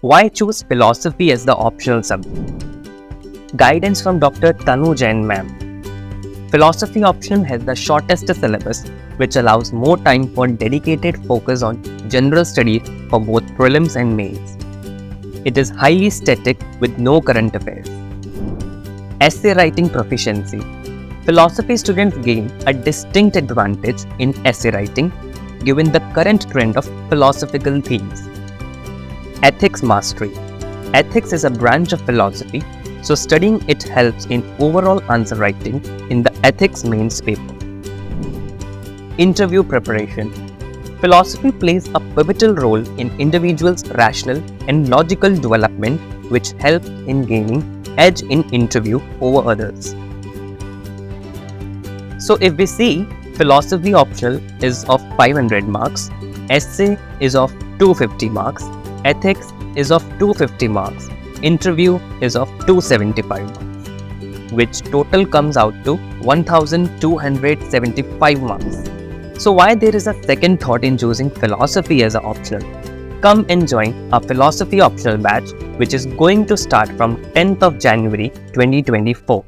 Why choose philosophy as the optional subject? Guidance from Dr. Tanu Jain Ma'am. Philosophy option has the shortest syllabus, which allows more time for dedicated focus on general studies for both prelims and mains. It is highly static with no current affairs. Essay writing proficiency. Philosophy students gain a distinct advantage in essay writing given the current trend of philosophical themes. Ethics mastery. Ethics is a branch of philosophy, so studying it helps in overall answer writing in the ethics mains paper. Interview preparation. Philosophy plays a pivotal role in individuals' rational and logical development, which helps in gaining edge in interview over others. So if we see, philosophy optional is of 500 marks, essay is of 250 marks, ethics is of 250 marks, interview is of 275 marks, which total comes out to 1275 marks. So why there is a second thought in choosing philosophy as an optional? Come and join our philosophy optional batch, which is going to start from 10th of January 2024.